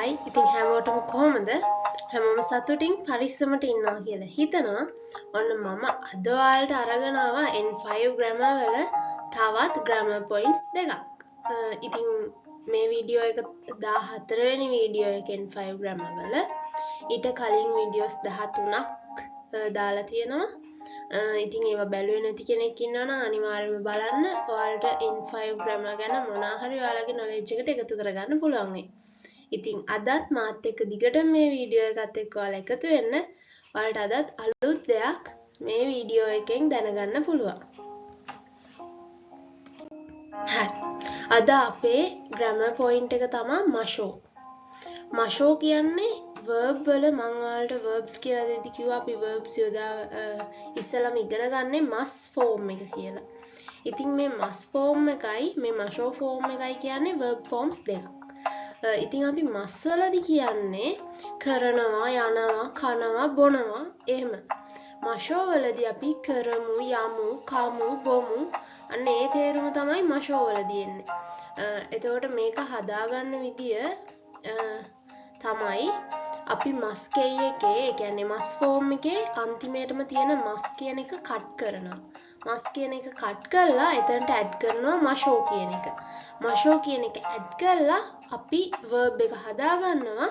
හයි ඉතින් හැමෝටම කොහොමද හැමෝම සතුටින් පරිස්සමට ඉන්නවා කියලා හිතනවා ඔන්න මම අද ඔයාලට අරගෙන ආවා N5 grammar වල තවත් grammar points දෙකක් ඉතින් මේ වීඩියෝ එක 14 වෙනි වීඩියෝ එක N5 grammar වල ඊට කලින් වීඩියෝස් 13ක් දාලා තියෙනවා ඉතින් ඒවා බැලුවේ නැති කෙනෙක් ඉන්නවා නම් අනිවාර්යයෙන්ම බලන්න ඔයාලට N5 grammar ගැන මොනවා හරි ඔයාලගේ knowledge එකට එකතු කරගන්න පුළුවන් වෙයි ඉතින් අදත් මාත් එක්ක දිගට මේ වීඩියෝ එකත් එක්ක ඔයාලා එකතු වෙන්න ඔයාලට අදත් අලුත් දෙයක් මේ වීඩියෝ එකෙන් දැනගන්න පුළුවන්. හරි. අද අපේ grammar point එක තමයි මෂෝ. මෂෝ කියන්නේ verb වල මම ඔයාලට verbs කියලා දෙද්දි කිව්වා අපි verbs යොදා ඉස්සලම ඉගෙන ගන්නේ must form එක කියලා. ඉතින් මේ must form එකයි මේ මෂෝ form එකයි කියන්නේ verb forms දෙකක්. ඉතින් අපි මස් වලදී කියන්නේ කරනවා යනවා කනවා බොනවා එහෙම මෂෝ වලදී අපි කරමු යමු කමු බොමු අන්න ඒ තේරුම තමයි මෂෝ වලදී එන්නේ එතකොට මේක හදාගන්න විදිය තමයි අපි මස් කේ එකේ ඒ කියන්නේ මස් ෆෝම් එකේ අන්තිමේටම තියෙන මස් කියන එක කට් කරනවා මස් කියන එක කට් කරලා එතනට ඇඩ් කරනවා මෂෝ කියන එක මෂෝ කියන එක ඇඩ් කරලා අපි verb එක හදා ගන්නවා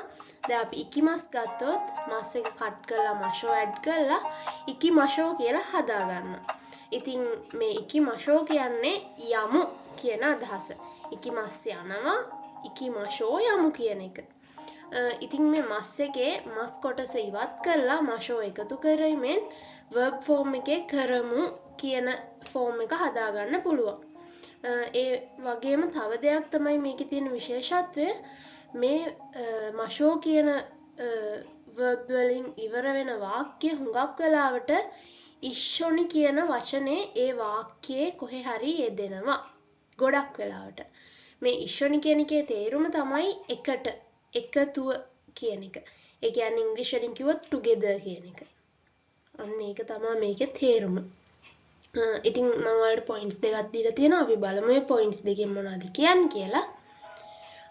දැන් අපි ඉකි මස් ගත්තොත් මස් එක කට් කරලා මෂෝ ඇඩ් කරලා ඉකි මෂෝ කියලා හදා ගන්නවා ඉතින් මේ ඉකි මෂෝ කියන්නේ යමු කියන අදහස ඉකි මස් යනවා ඉකි මෂෝ යමු කියන එක ඉතින් මේ මස් එකේ මස් කොටස ඉවත් කරලා මෂෝ එකතු කරමින් verb form එකේ කරමු කියන form එක හදා ගන්න පුළුවන් ඒ වගේම තව දෙයක් තමයි මේකේ තියෙන විශේෂත්වය මේ මෂෝ කියන verb වලින් ඉවර වෙන වාක්‍ය හුඟක් වෙලාවට ඉෂ්ෂොනි කියන වචනේ ඒ වාක්‍යයේ කොහේ හරි යෙදෙනවා ගොඩක් වෙලාවට මේ ඉෂ්ෂොනි කියන එකේ තේරුම තමයි එකට එකතුව කියන එක. ඒ කියන්නේ ඉංග්‍රීසි වලින් කිව්වොත් together කියන එක. අන්න ඒක තමයි මේකේ තේරුම. ඉතින් මම ඔයාලට points දෙකක් දීලා තියෙනවා. අපි බලමු මේ points දෙකෙන් මොනවද කියන්නේ කියලා.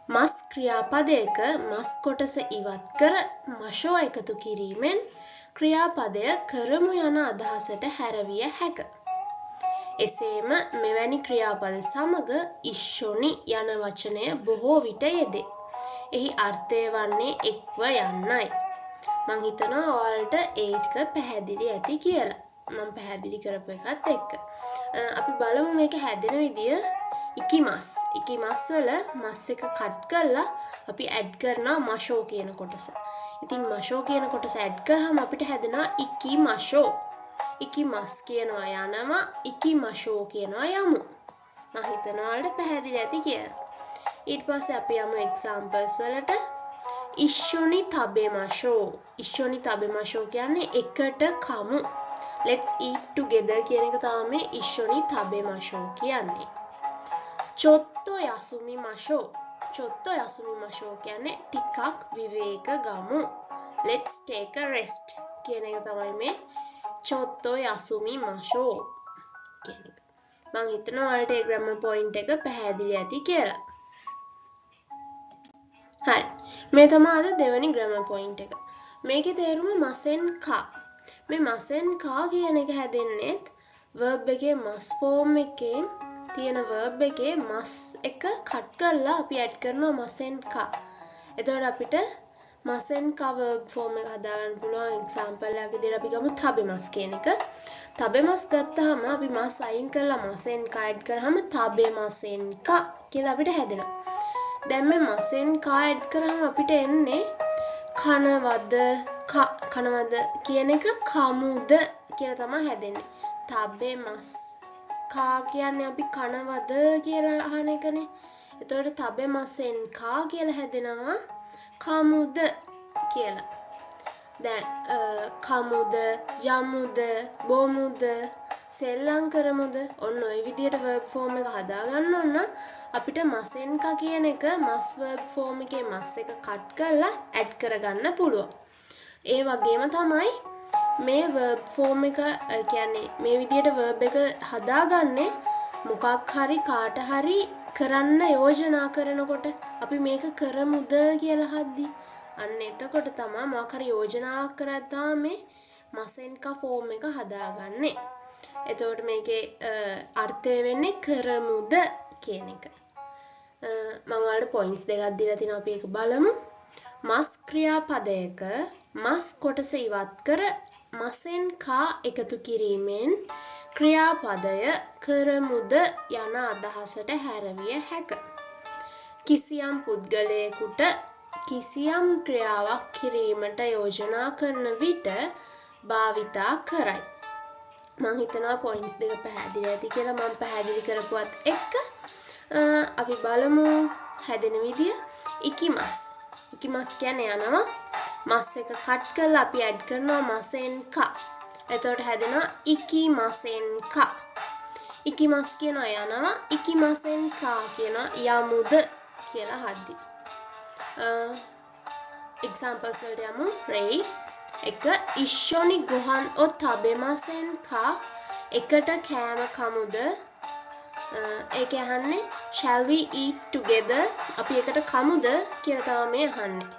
මස් ක්‍රියාපදයක මස් කොටස ඉවත් කර මෂෝ එකතු කිරීමෙන් ක්‍රියාපදය කරමු යන අදහසට හැරවිය හැක. එසේම මෙවැනි ක්‍රියාපද සමග ඉෂ්ෂොනි යන වචනය බොහෝ විට යෙදේ. එහි අර්ථය වන්නේ එක්ව යන්නයි. මං හිතනවා ඔයාලට ඒක පැහැදිලි ඇති කියලා. මම පැහැදිලි කරපු එකත් එක්ක. අපි බලමු මේක හැදෙන විදිය. ඉකිමස්. ඉකිමස් වල මස් එක කට් කරලා අපි ඇඩ් කරනවා මෂෝ කියන කොටස. ඉතින් මෂෝ කියන කොටස ඇඩ් කරාම අපිට හැදෙනවා ඉකිමෂෝ. ඉකිමස් කියනවා යනවා ඉකිමෂෝ කියනවා යමු. මම හිතනවා ඔයාලට පැහැදිලි ඇති කියලා. ඊට පස්සේ අපි යමු examples වලට ඉෂ්ෂොනි තබෙමෂෝ ඉෂ්ෂොනි තබෙමෂෝ කියන්නේ එකට කමු let's eat together කියන එක තමයි ඉෂ්ෂොනි තබෙමෂෝ කියන්නේ චොත්තෝ යසුමි මෂෝ චොත්තෝ යසුමි මෂෝ කියන්නේ ටිකක් විවේක ගමු let's take a rest කියන එක තමයි මේ චොත්තෝ යසුමි මෂෝ කියන එක මම හිතනවා ඔයාලට ඒ grammar point එක පැහැදිලි ඇති කියලා හරි මේ තමයි අද දෙවෙනි grammar point එක. මේකේ තේරුම මසෙන් කා. මේ මසෙන් කා කියන එක හැදෙන්නේ verb එකේ must form එකෙන් තියෙන verb එකේ must එක කට් කරලා අපි add කරනවා මසෙන් කා. එතකොට අපිට මසෙන් කා verb form එක හදාගන්න පුළුවන් example එකක් විදිහට අපි ගමු තබෙමස් කියන එක. තබෙමස් ගත්තාම අපි මස් අයින් කරලා මසෙන් කා add කරාම තබෙමසෙන් කා කියලා අපිට හැදෙනවා. දැන් මේ මසෙන් කා ඇඩ් කරාම අපිට එන්නේ කනවද කනවද කියන එක කමුද කියලා තමයි හැදෙන්නේ. තබෙමස් කා කියන්නේ අපි කනවද කියලා අහන එකනේ. එතකොට තබෙමසෙන් කා කියලා හැදෙනවා කමුද කියලා. දැන් කමුද යමුද බොමුද සෙල්ලම් කරමුද ඔන්න ඔය විදිහට verb form එක හදා ගන්න ඕන අපිට මසෙන් කා කියන එක මස් verb form එකේ මස් එක කට් කරලා ඇඩ් කරගන්න පුළුවන්. ඒ වගේම තමයි මේ verb form එක කියන්නේ මේ විදිහට verb එක හදාගන්නේ මොකක් හරි කාට හරි කරන්න යෝජනා කරනකොට අපි මේක කරමුද කියලා හද්දි අන්න එතකොට තමයි මොකක් හරි යෝජනාවක් කරද්දා මේ මසෙන්කා ෆෝම් එක හදාගන්නේ. එතකොට මේකේ අර්ථය වෙන්නේ කරමුද කියන එක. මම ඔයාලට පොයින්ට්ස් දෙකක් දීලා තිනවා අපි ඒක බලමු. මස් ක්‍රියාපදයක මස් කොටස ඉවත් කර මසෙන් කා එකතු කිරීමෙන් ක්‍රියාපදය කරමුද යන අදහසට හැරවිය හැක. කිසියම් පුද්ගලයෙකුට කිසියම් ක්‍රියාවක් කිරීමට යෝජනා කරන විට භාවිතා කරයි. මම හිතනවා පොයින්ට්ස් දෙක පැහැදිලි ඇති කියලා. මම පැහැදිලි කරපුවත් එක්ක අපි බලමු හැදෙන විදිය. ඉකිමස්. ඉකිමස් කියන්නේ යනවා මස් එක කට් කරලා අපි ඇඩ් කරනවා මසෙන් කා. එතකොට හැදෙනවා ඉකිමසෙන් කා. ඉකිමස් කියනවා යනවා ඉකිමසෙන් කා කියනවා යමුද කියලා හද්දි. examples වලට යමු. රෙයි එක ඉෂ්ෂොනි ගොහන් ඔ තබෙමසෙන් කා එකට කෑම කමුද. ඒක අහන්නේ shall we eat together අපි එකට කමුද කියලා තමයි මේ අහන්නේ.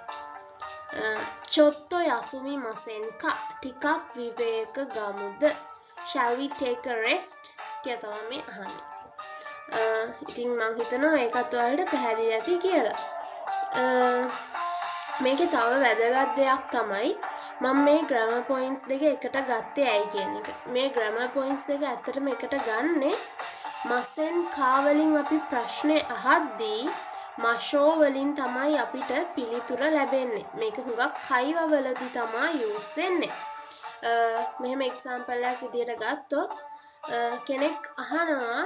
චොත්තෝ යසුමි මසෙන් කා ටිකක් විවේක ගමුද. shall we take a rest කියලා තමයි මේ අහන්නේ. ඉතින් මම හිතනවා ඒකත් ඔයාලට පැහැදිලි ඇති කියලා. මේකේ තව වැදගත් දෙයක් තමයි මම මේ grammar points දෙක එකට ගත්තේ ඇයි කියන එක. මේ grammar points දෙක ඇත්තටම එකට ගන්නේ මසෙන් කා වලින් අපි ප්‍රශ්නේ අහද්දී මෂෝ වලින් තමයි අපිට පිළිතුර ලැබෙන්නේ. මේක හුඟක් කයිව වලදී තමයි use වෙන්නේ. මෙහෙම example එකක් විදියට ගත්තොත් කෙනෙක් අහනවා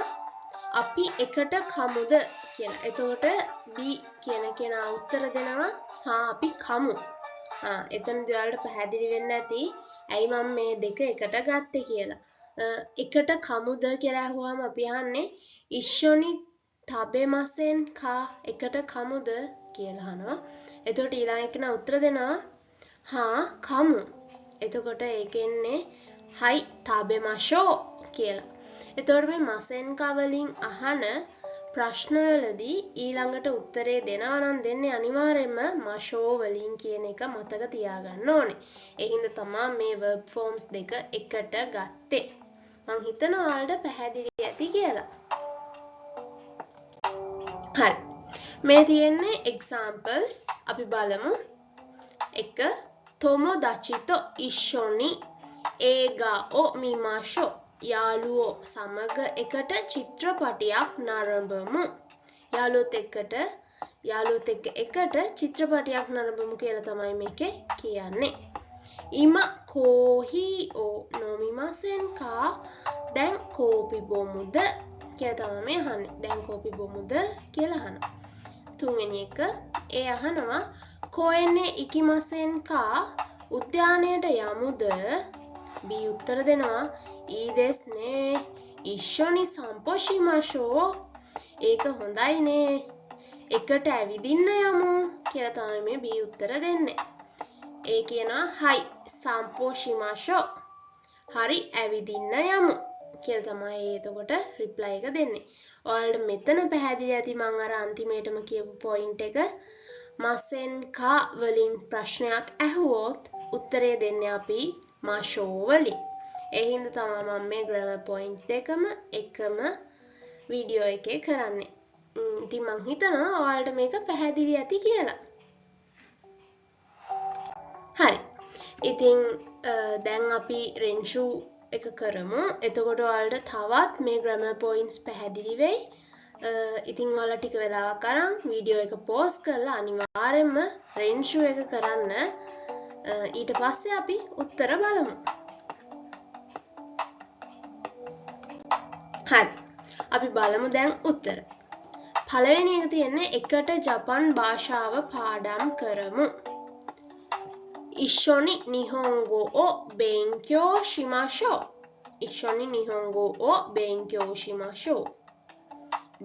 අපි එකට කමුද කියලා. එතකොට B කියන කෙනා උත්තර දෙනවා හා අපි කමු. එතනදී ඔයාලට පැහැදිලි වෙන්න ඇති ඇයි මම මේ දෙක එකට ගත්තේ කියලා. එකට කමුද කියලා අහුවාම අපි අහන්නේ ඉෂ්ෂොනි තබෙමසෙන් කා එකට කමුද කියලා අහනවා. එතකොට ඊළඟ කෙනා උත්තර දෙනවා හා කමු. එතකොට ඒකෙන්නේ හයි තබෙමෂෝ කියලා. එතකොට මේ මසෙන් කා වලින් අහන ප්‍රශ්නවලදී ඊළඟට උත්තරේ දෙනවා නම් දෙන්නේ අනිවාර්යයෙන්ම මෂෝ වලින් කියන එක මතක තියාගන්න ඕනේ. ඒ හින්දා තමයි මේ verb forms දෙක එකට ගත්තේ. මං හිතනවා ඔයාලට පැහැදිලි ඇති කියලා. හරි. මේ තියෙන්නේ examples අපි බලමු. 1 tomodachi to ishoni eiga o mimashou යාළුවෝ සමග එකට චිත්‍රපටයක් නරඹමු. යාළුවොත් එක්ක එකට චිත්‍රපටයක් නරඹමු කියලා තමයි මේකේ කියන්නේ. ඉමා කෝහි ඕ නොමිමසෙන් කා දැන් කෝපි බොමුද කියලා තමයි මේ අහන්නේ. දැන් කෝපි බොමුද කියලා අහනවා. තුන්වෙනි එක ඒ අහනවා කොෙන්නේ ඉකිමසෙන් කා උද්‍යානයට යමුද. B උත්තර දෙනවා ඊ දෙස්නේ ඉෂ්ෂොනි සම්පොෂිමෂෝ ඒක හොඳයිනේ එකට ඇවිදින්න යමු කියලා තමයි මේ B උත්තර දෙන්නේ. ඒ කියනවා හයි සම්පොෂිමෂෝ හරි ඇවිදින්න යමු කියලා තමයි එතකොට රිප්ලයි එක දෙන්නේ. ඔයාලට මෙතන පැහැදිලි ඇති මම අර අන්තිමේටම කියපු පොයින්ට් එක මසෙන් කා වලින් ප්‍රශ්නයක් ඇහුවොත් උත්තරේ දෙන්නේ අපි මෂෝ වලින්. ඒ හින්දා තමයි මම මේ grammar point දෙකම එකම වීඩියෝ එකේ කරන්නේ. ඉතින් මං හිතනවා ඔයාලට මේක පැහැදිලි ඇති කියලා. හරි. ඉතින් දැන් අපි රෙන්ෂු එක කරමු. එතකොට ඔයාලට තවත් මේ grammar points පැහැදිලි වෙයි. ඉතින් ඔයාලා ටික වෙලාවක් අරන් වීඩියෝ එක පෝස් කරලා අනිවාර්යයෙන්ම රෙන්ෂු එක කරන්න. ඊට පස්සේ අපි උත්තර බලමු. හරි. අපි බලමු දැන් උත්තර. පළවෙනි එක තියෙන්නේ එකට ජපන් භාෂාව පාඩම් කරමු. ඉෂ්ෂොනි නිහොන්ගෝ ඔ බෙන්ක්‍යෝ ශිමාෂෝ. ඉෂ්ෂොනි නිහොන්ගෝ ඔ බෙන්ක්‍යෝ ශිමාෂෝ.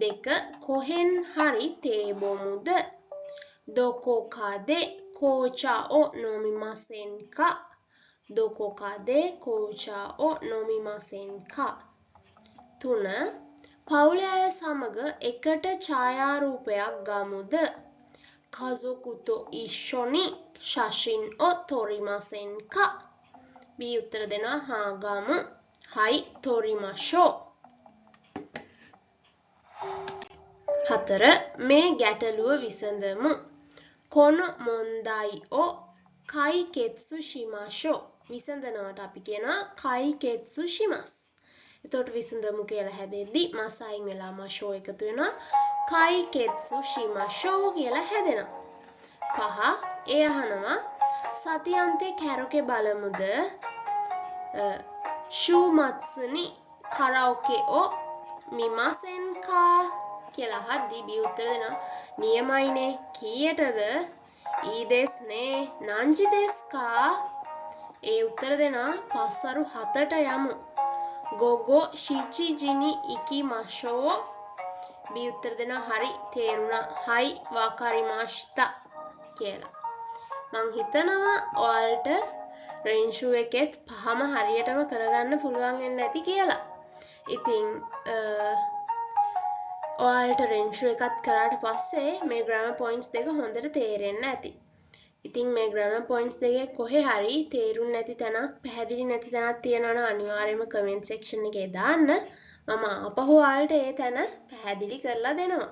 2 කොහෙන් හරි තේ බොමුද. දොකෝ කාදේ කෝචා ඔ නොමිමසෙන් කා. දොකෝ කාදේ කෝචා ඔ නොමිමසෙන් කා. 3 පවුලේ අය සමග එකට ඡායාරූපයක් ගමුද? කසොකුතෝ ඉෂ්ෂොනි ශෂින් ඔ තොරිමසෙන් කා. B උත්තර දෙනවා හා ගමු. හයි තොරිමෂෝ. 4 මේ ගැටලුව විසඳමු. කොන මොන්දයි ඔ කයිකෙත්සු ශිමාෂෝ. විසඳනවට අපි කියනවා කයිකෙත්සු ශිමස්. එතකොට විසඳමු කියලා හැදෙද්දි මස් අයින් වෙලා මෂෝ එකතු වෙනවා. කයිකෙත්සු ශිමාෂෝ කියලා හැදෙනවා. 5 ඒ අහනවා සතියන්තේ කැරොකේ බලමුද? ෂූමත්සුනි කරාෝකේ ඔ මිමසෙන් කා කියලා අහද්දි B උත්තර දෙනවා නියමයිනේ කීයටද? ඊ දෙස් නේ නංජි දෙස් කා. ඒ උත්තර දෙනවා පස්වරු 7ට යමු. ගොගෝ ශිචිජිනි ඉකිමෂෝ. B උත්තර දෙනවා හරි තේරුණා. හයි වාකාරිමාෂ්තා කියලා. මං හිතනවා ඔයාලට රෙන්ෂු එකෙත් පහම හරියටම කරගන්න පුළුවන් වෙන්නේ නැති කියලා. ඉතින් ඔයාලට රෙන්ෂු එකත් කරාට පස්සේ මේ ග්‍රැමර් පොයින්ට්ස් දෙක හොඳට තේරෙන්න ඇති. ඉතින් මේ ග්‍රැමර් පොයින්ට්ස් දෙකේ කොහේ හරි තේරුම් නැති තැනක් පැහැදිලි නැති තැනක් තියෙනවා නම් අනිවාර්යයෙන්ම කමෙන්ට් සෙක්ෂන් එකේ දාන්න. මම ආපහු ඔයාලට ඒ තැන පැහැදිලි කරලා දෙනවා.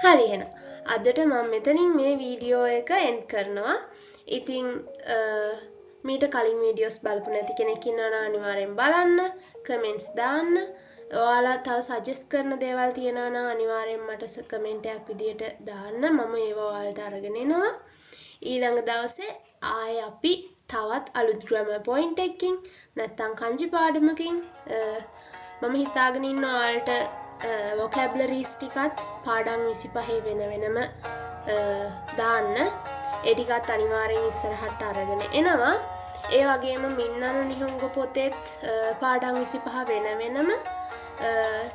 හරි එහෙනම් අදට මම මෙතනින් මේ වීඩියෝ එක එන්ඩ් කරනවා. ඉතින් මීට කලින් වීඩියෝස් බලපු නැති කෙනෙක් ඉන්නවා නම් අනිවාර්යෙන් බලන්න, කමෙන්ට්ස් දාන්න. ඔයාලා තව සජෙස්ට් කරන දේවල් තියෙනවා නම් අනිවාර්යෙන් මට කමෙන්ට් එකක් විදියට දාන්න. මම ඒව ඔයාලට අරගෙන එනවා. ඊළඟ දවසේ ආයේ අපි තවත් අලුත් ග්‍රැමර් පොයින්ට් එකකින් නැත්නම් කන්ජි පාඩමකින් මම හිතාගෙන ඉන්නවා ඔයාලට vocabularies ටිකත් පාඩම් 25 වෙන වෙනම දාන්න. ඒ ටිකත් අනිවාර්යෙන් ඉස්සරහට අරගෙන එනවා. ඒ වගේම මින්නන නිහොංග පොතේත් පාඩම් 25 වෙන වෙනම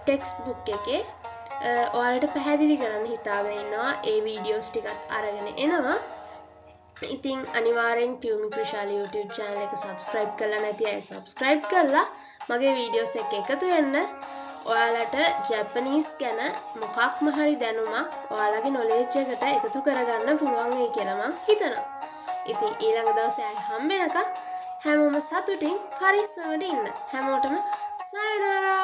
ටෙක්ස්ට් බුක් එකේ ඔයාලට පැහැදිලි කරන්න හිතාගෙන ඉන්නවා. ඒ වීඩියෝස් ටිකත් අරගෙන එනවා. ඉතින් අනිවාර්යෙන් පියුමි ක්‍රිෂාලි YouTube channel එක subscribe කරලා නැති අය subscribe කරලා මගේ වීඩියෝස් එක්ක එකතු වෙන්න. ඔයාලට ජැපනීස් ගැන මොකක්ම හරි දැනුමක් ඔයාලගේ knowledge එකට එකතු කරගන්න පුළුවන් වෙයි කියලා මම හිතනවා. ඉතින් ඊළඟ දවසේ ආයෙ හම්බෙනකම් හැමෝම සතුටින් පරිස්සමට ඉන්න. හැමෝටම sayonara